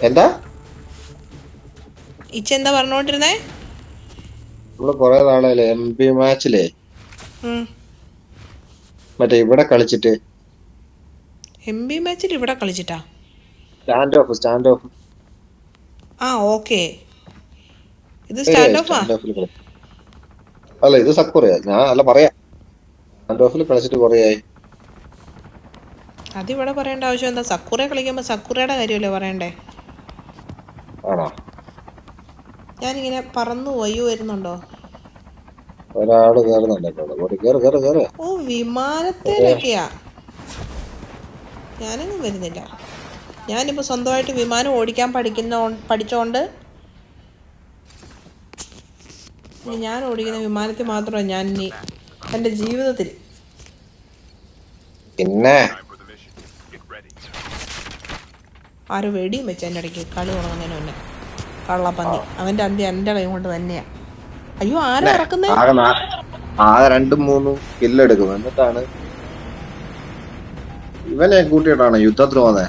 എന്താ ഇച്ചെന്താ പറഞ്ഞോണ്ടിരുന്നേ? നമ്മള് കൊറേ നാളായില്ലേ MP മാച്ചിലേ മറ്റേ ഇവിടെ കളിച്ചിട്ട് MB മാച്ചിൽ ഇവിടെ കളിച്ചിട്ടാ? സ്റ്റാൻഡ് ഓഫ് ആ ഓക്കെ. ഇത് സ്റ്റാൻഡ് ഓഫാ? സ്റ്റാൻഡ് ഓഫിൽ കളി. അല്ല ഇത് സക്കുറയാ, ഞാൻ അല്ല പറയാ. സ്റ്റാൻഡ് ഓഫിൽ കളിച്ചിട്ട് കുറേയായി. അതിവിടെ പറയേണ്ട ആവശ്യം എന്താ? സക്കുറ കളിക്കുമ്പോൾ സക്കുറയുടെ കാര്യമല്ലേ പറയണ്ടേ? ആണോ? ഞാനിങ്ങനെ പറന്നു വയ്യോ വരുന്നുണ്ടോ? ഒരാള് കേറുന്നുണ്ടല്ലോ ഇവിടെ. കേറ് കേറ് കേറ്. ഓ, വിമാനത്തേലൊക്കെയാ. ഞാനൊന്നും വരുന്നില്ല. ഞാനിപ്പോൾ സ്വന്തമായിട്ട് വിമാനം ഓടിക്കാൻ പഠിച്ചോണ്ട് ഇനി ഞാൻ ഓടിക്കുന്ന വിമാനത്തിൽ മാത്രമേ ഞാൻ ഇനി എൻ്റെ ജീവിതത്തിൽ. പിന്നെ ആരോ വെടിയും വെച്ച എൻ്റെ ഇടയ്ക്ക് കളി തുടങ്ങുന്നതിന് മുന്നേ. കള്ളപ്പന്നി അവൻ്റെ അന്ത്യം എൻ്റെ കൈ കൊണ്ട് തന്നെയാ. അയ്യോ, ആരാ ഇറക്കുന്നേ? ആകെ ആകെ 2-3 കില്ലെടുക്കും, എന്നിട്ടാണ് ഇവനെ കൂട്ടിയിട്ടാണ് യുദ്ധത്തിന് പോന്നെ.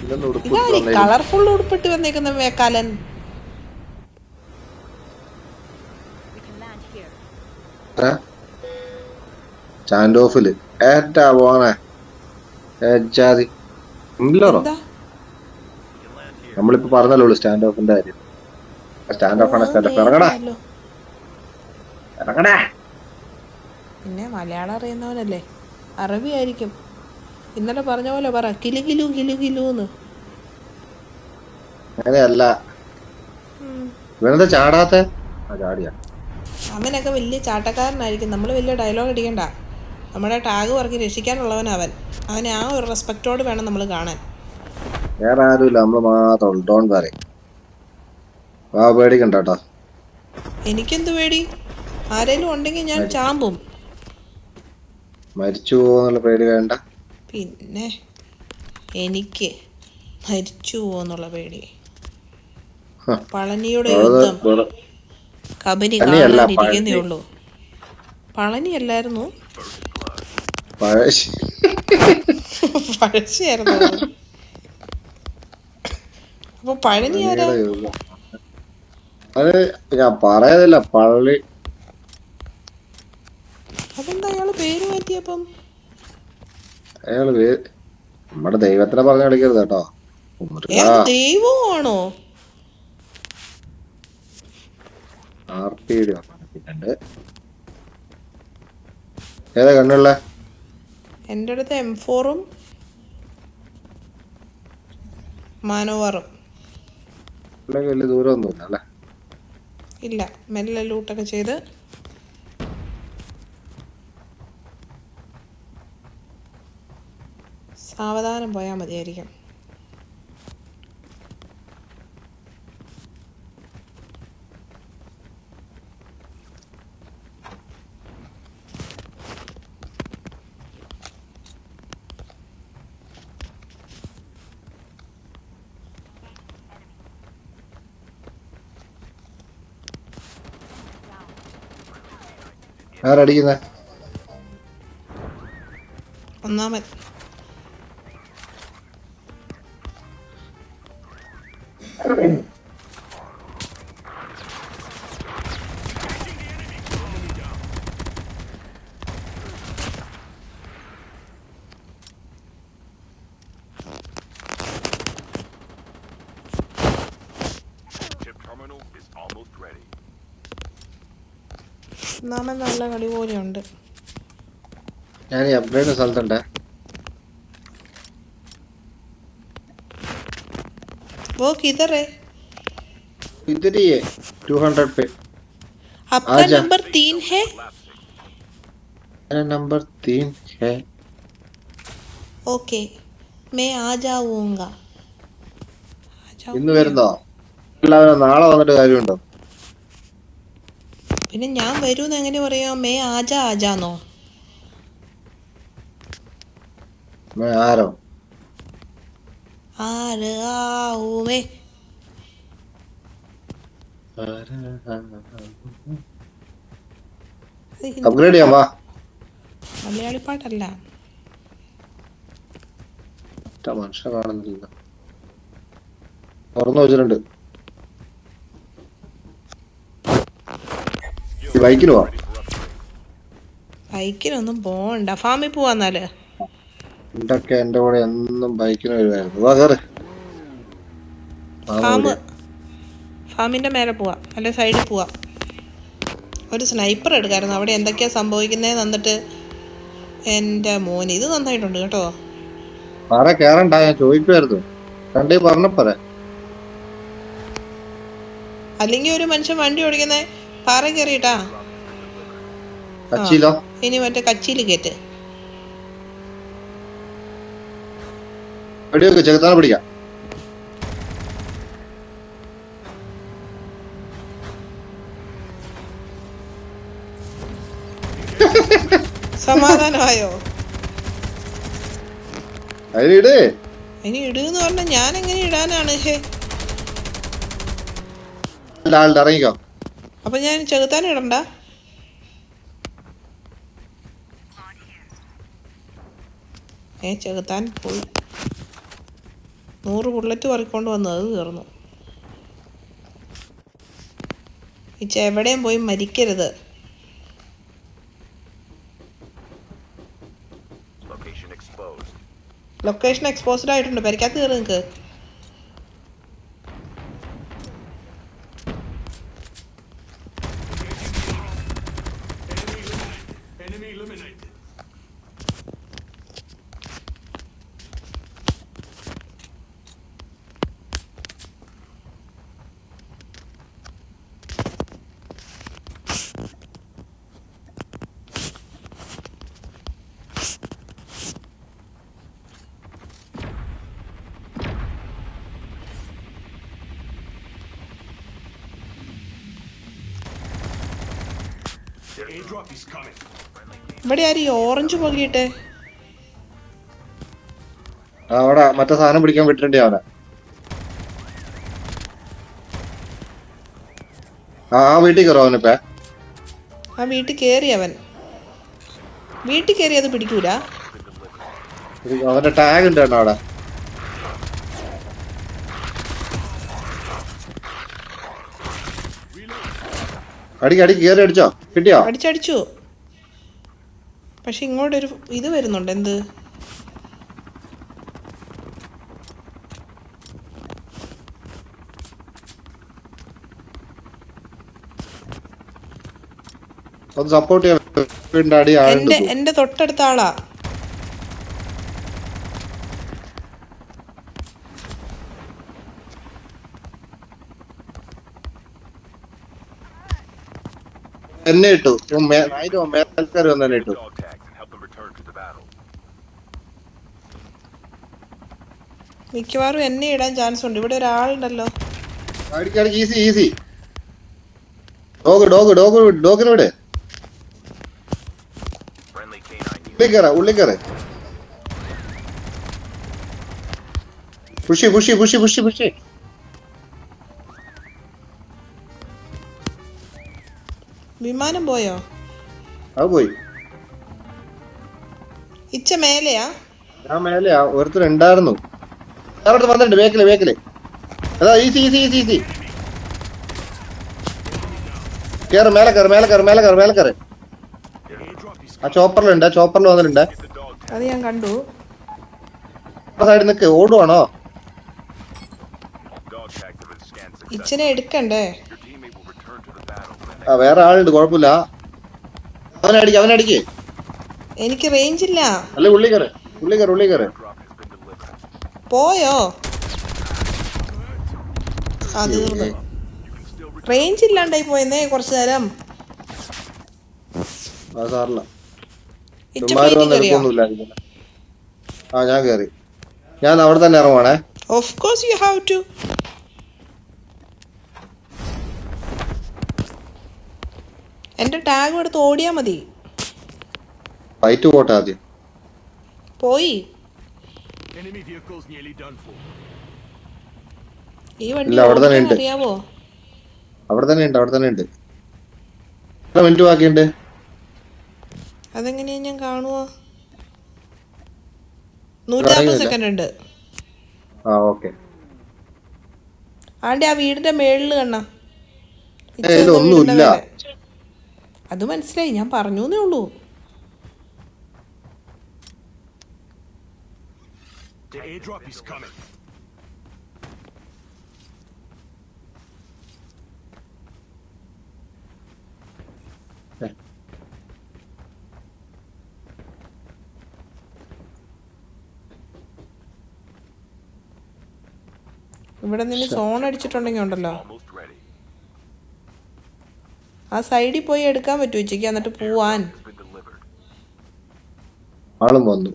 ഇതൊന്നും ഉടുപ്പിട്ട് ഇതാരി വന്നേലും കളർഫുൾ ഉടുപ്പിട്ട് വന്നേക്കുന്ന വേക്കാലൻ. സ്റ്റാൻഡ് ഓഫില് ഏറ്റാ പോണേ ഏച്ചാതി മുമ്പിലോറോ. എന്താ? നമ്മളിപ്പോ പറഞ്ഞല്ലോ സ്റ്റാൻഡ് ഓഫിന്റെ കാര്യം. സ്റ്റാൻഡ് ഓ, ഓഫ് ആണ് അത് സ്റ്റാൻഡ് ഓഫ്. ഇറങ്ങടാ നേരാണല്ലോ. ഇറങ്ങടാ. പിന്നെ മലയാളം അറിയുന്നവനല്ലേ, അറബി ആയിരിക്കും. ഇന്നലെ പറഞ്ഞ പോലെ പറ, കിലു കിലു കിലു കിലൂന്ന്. അങ്ങനെയല്ല. ഇവനെന്താ ചാടാത്തെ? ആ ചാടിയാ. അവനൊക്കെ വലിയ ചാട്ടക്കാരനായിരിക്കും. നമ്മൾ വലിയ ഡയലോഗ് അടിക്കണ്ട. നമ്മുടെ ടാഗ് പറക്കി രക്ഷിക്കാനുള്ളവൻ അവൻ. അവനെ ആ ഒരു റെസ്പെക്റ്റോട് വേണം നമ്മൾ കാണാൻ. വേറെ ആരുമില്ല, നമ്മള് മാത്രം. Don't worry. ആ പേടിക്കണ്ട കേട്ടോ. എനിക്കെന്ത് പേടി? ആരേലും ഉണ്ടെങ്കിൽ ഞാൻ ചാമ്പും. മരിച്ചു പോകുന്നുള്ള പേടി വേണ്ട. പിന്നെ എനിക്ക് മരിച്ചു പോകുന്നുള്ള പേടി. പളനിയുടെ യുദ്ധം കബനി പനിയല്ല കാണാനിരിക്കുന്നേ പഴനി. ഉള്ളൂ. പളനി അല്ലായിരുന്നു, പഴശ്ശി. പഴശ്ശിയായിരുന്നു. അപ്പൊ പഴനി ആരാ? പഴനിയുടെ യുഗം. അത് ഞാൻ പറയുന്നില്ല. പള്ളി. അതെന്താ അയാള് പേര് മാറ്റിയപ്പം? അയാള് നമ്മുടെ ദൈവത്തിനെ പറഞ്ഞ് കളിക്കരുത് കേട്ടോ. മുരുകാ. അത് ദൈവമാണോ? RPD പറഞ്ഞിട്ടുണ്ട്. ഏതാ കണ്ണുള്ള? എൻ്റെ അടുത്ത് M4ഉം മാനോവറും. വലിയ ദൂരമൊന്നുമില്ല അല്ലേ? ഇല്ല, മെല്ലെ ലൂട്ടൊക്കെ ചെയ്ത്. സാവധാനം പോയാൽ മതിയായിരിക്കും. ആരടിക്കുന്നേ? ഒന്നാമൻ. ഒന്നാമൻ നല്ല കളി പോലെയുണ്ട്. ഞാൻ ഈ അപ്ഗ്രേഡ് സ്ഥലത്തുണ്ടേ. वो किधर है? इधर ही है 200 पे. आपका आजा. नंबर 3 है? मेरा नंबर 3 है. ओके, मैं आ जाऊंगा. ഇന്ന് വരുന്നോ? എല്ലാവരും നാളെ വന്നിട്ട് കാര്യമുണ്ടോ? പിന്നെ ഞാൻ വരൂന്ന് എങ്ങനെ പറയാ? മേ ആജാ ആജാന്നോ? ആരോ ആര് ആവുമേ. അപ്ഗ്രേഡ് ചെയ്യാം വാ. മലയാളി പാട്ടല്ല. മനുഷ്യ കാണുന്നില്ല. തുറന്നു വെച്ചിട്ടുണ്ട്. ഈ ബൈക്കിന് പോവാം. ബൈക്കിനൊന്നും പോകണ്ട, ഫാമിൽ പോവാന്നാല്. ഇതൊക്കെ എന്റെ കൂടെ എന്നും ബൈക്കിന് വരുമായിരുന്നു. വാ കേറ്. ഫാമിന്റെ മേലെ പോവാം, അല്ലെ സൈഡിൽ പോവാം. ഒരു സ്നൈപ്പർ എടുക്കായിരുന്നു. അവിടെ എന്തൊക്കെയാ സംഭവിക്കുന്നതെന്ന് എന്നിട്ട് എൻ്റെ മോന് ഇത് നന്നായിട്ടുണ്ട് കേട്ടോ. പാറ കേറണ്ട, ഞാൻ ചോദിക്കുമായിരുന്നു. കണ്ടേ പറഞ്ഞപ്പോരെ. അല്ലെങ്കിൽ ഒരു മനുഷ്യൻ വണ്ടി ഓടിക്കുന്നേ പാറ കയറിയിട്ടാ. കച്ചിയിലോ? ഇനി മറ്റേ കച്ചിയിൽ കയറ്റ്. വെടിവെക്ക്, ചെകുത്താനെ പിടിക്കാം. സമാധാനമായോ? അതിലിട്. ഇനി ഇടുന്ന് പറഞ്ഞാൽ ഞാൻ എങ്ങനെ ഇടാനാണ്? ഇറങ്ങിക്കോ. അപ്പൊ ഞാൻ ചെകുത്താൻ ഇടണ്ട? ചെകുത്താൻ പോയി. 100 ബുള്ളറ്റ് പറിക്കൊണ്ട് വന്നു, അത് തീർന്നു. എവിടെയും പോയി മരിക്കരുത്. ലൊക്കേഷൻ എക്സ്പോസ്ഡ് ആയിട്ടുണ്ട്. പരിക്കകത്ത് കയറി നിൽക്ക്. ഇവിടെ ആര് ഈ ഓറഞ്ച് പോകിട്ടെ? അവിടെ മറ്റേ സാധനം പിടിക്കാൻ വിട്ടിട്ടുണ്ട് അവനെ. ആ വീട്ടിൽ കയറോ അവനിപ്പ? ആ വീട്ടിൽ കയറി അവൻ. വീട്ടിൽ കയറി അത് പിടിക്കൂല. അവന്റെ ടാഗ് ഉണ്ട് കേട്ടോ അവിടെ. അടിക്ക് കയറി അടിച്ചോ? കിട്ടിയോ? അടിച്ചടിച്ചു. പക്ഷെ ഇങ്ങോട്ടൊരു ഇത് വരുന്നുണ്ട്. എന്ത്? ഒന്ന് സപ്പോർട്ട് ചെയ്യാൻ. എന്റെ തൊട്ടടുത്ത ആളാ. എന്നെ ഇട്ടു. മേൽക്കാർ വന്നെ ഇട്ടു. മിക്കവാറും എന്നെ ഇടാൻ ചാൻസ് ഉണ്ട്. ഇവിടെ ഒരാളുണ്ടല്ലോ. Easy easy. ഡോഗിനെ വിട്. ഉള്ളിക്കറ. പുഷി. വിമാനം പോയോ? അത് പോയി. ഇച്ച മേലെയാ? ഞാൻ മേലെയാ. ഒരുത്തരുണ്ടായിരുന്നു. അവിടെ വന്നിട്ടുണ്ട്. വേക്കില്. അതാ ഈസി. കേറ്, മേലെ കയറ്. ആ ചോപ്പറിൽ വന്നിട്ടുണ്ട്. അത് ഞാൻ കണ്ടു. സൈഡിൽ നിൽക്ക്. ഓടുവാണോ? ഇച്ചനെ എടുക്കണ്ടേ? ആ വേറെ ആളുണ്ട്, കുഴപ്പമില്ല. അവനടിക്ക്. എനിക്ക് റേഞ്ച് ഇല്ല. അല്ല ഉള്ളി കയറ്. പോയോ? തീർന്നു. റേഞ്ച് ഇല്ലാണ്ടായി പോയെന്നേ കുറച്ചു നേരം. സാറില്ല. ഞാൻ കേറി. ഞാൻ അവിടെ തന്നെ ഇറങ്ങുവാണേ. Of course you have to. എന്റെ ടാഗ് എടുത്ത് ഓടിയാ മതി. ഫൈറ്റ് പോട്ടെ ആദ്യം. പോയി. ഈ വണ്ടി അറിയാവോ? അവിടെ തന്നെ ഉണ്ട്. എത്ര മിനിറ്റ് ബാക്കിയുണ്ട്? അതെങ്ങനെയാ ഞാൻ കാണുവോ? 150 സെക്കൻഡ് ഉണ്ട്. ആ ഓക്കെ. ആണ്ടെ ആ വീടിന്റെ മേളിൽ കണ്ണ ഇതിലൊന്നുമില്ല. മേലെ. അത് മനസ്സിലായി, ഞാൻ പറഞ്ഞേ ഉള്ളൂ. The airdrop is coming. ഇവിടെ നിന്ന് സോൺ അടിച്ചിട്ടുണ്ടെങ്കിൽ ഉണ്ടല്ലോ, Almost ready. ആ സൈഡിൽ പോയി എടുക്കാൻ പറ്റുമോ ഉച്ചയ്ക്ക്, എന്നിട്ട് പോവാൻ. Has been delivered. ആളും വന്നു.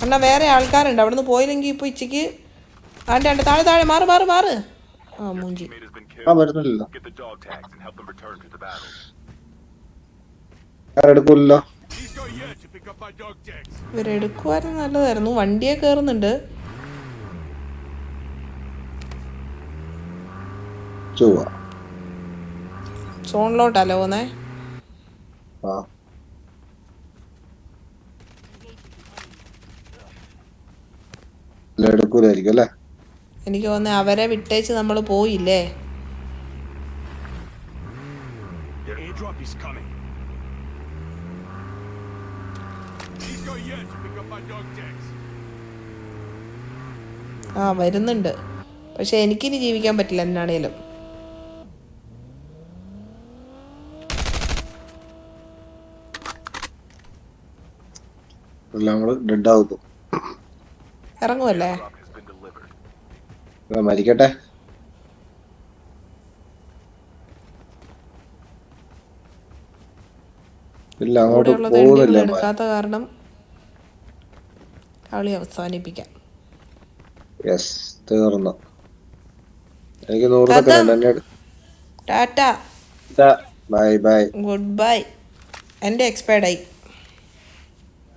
എന്നാ വേറെ ആൾക്കാരുണ്ട്, അവിടുന്ന് പോയില്ലെങ്കിൽ ഇപ്പോൾ ഉച്ചയ്ക്ക്. ആണ്ട് താഴെ താഴെ മാറ് മാറ് മാറ്. ആ മൂഞ്ചി. Teammate has been ആ killed. വരുന്നില്ലല്ലോ. Get the dog tags and help them return to the battle. ആരെടുക്കൂല്ലോ. Please go here to pick up my dog tags. ഇവരെടുക്കുമായിരുന്നു, നല്ലതായിരുന്നു. വണ്ടിയെ കയറുന്നുണ്ട്. ചുവ. സോണിലോട്ടല്ലേ പോന്നേ. ആ എടുക്കൂലായിരിക്കും അല്ലേ. എനിക്ക് തോന്നുന്നത് അവരെ വിട്ടേച്ച് നമ്മൾ പോയില്ലേ. The airdrop is coming. Please go here to pick up my dog tags. ആ വരുന്നുണ്ട്, പക്ഷെ എനിക്കിനി ജീവിക്കാൻ പറ്റില്ല എന്നാണേലും. എല്ലാം കൂടെ ഡെഡ് ആവുന്നു. ഇറങ്ങുമല്ലേ. Drop has been delivered. മരിക്കട്ടെ. ഇല്ല അങ്ങോട്ട് കൂടെയുള്ള പോകുന്നില്ല. തെണ്ടികൾ എടുക്കാത്ത കാരണം കളി അവസാനിപ്പിക്കാം. യെസ് തീർന്നു. എനിക്ക് 100 സെക്കൻഡ് എന്നെ Tata, bye bye. Good bye. എൻ്റെ എക്സ്പയർഡായി.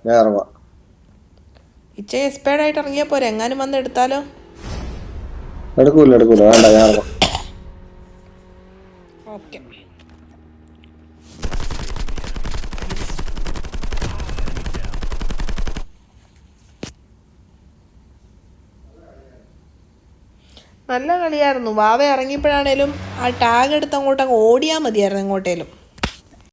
ഞാൻ ഇറങ്ങാം. ഇച്ച എക്സ്പയർഡായിട്ട് ഇറങ്ങിയാൽ പോരെ, എങ്ങാനും വന്ന് എടുത്താലോ. എടുക്കൂല വേണ്ട ഞാൻ ഇറങ്ങാം. ഓക്കെ. നല്ല കളിയായിരുന്നു. വാവ ഇറങ്ങിയപ്പോഴാണേലും ആ ടാഗ് എടുത്ത് അങ്ങോട്ട് ഓടിയാൽ മതിയായിരുന്നു എങ്ങോട്ടേലും.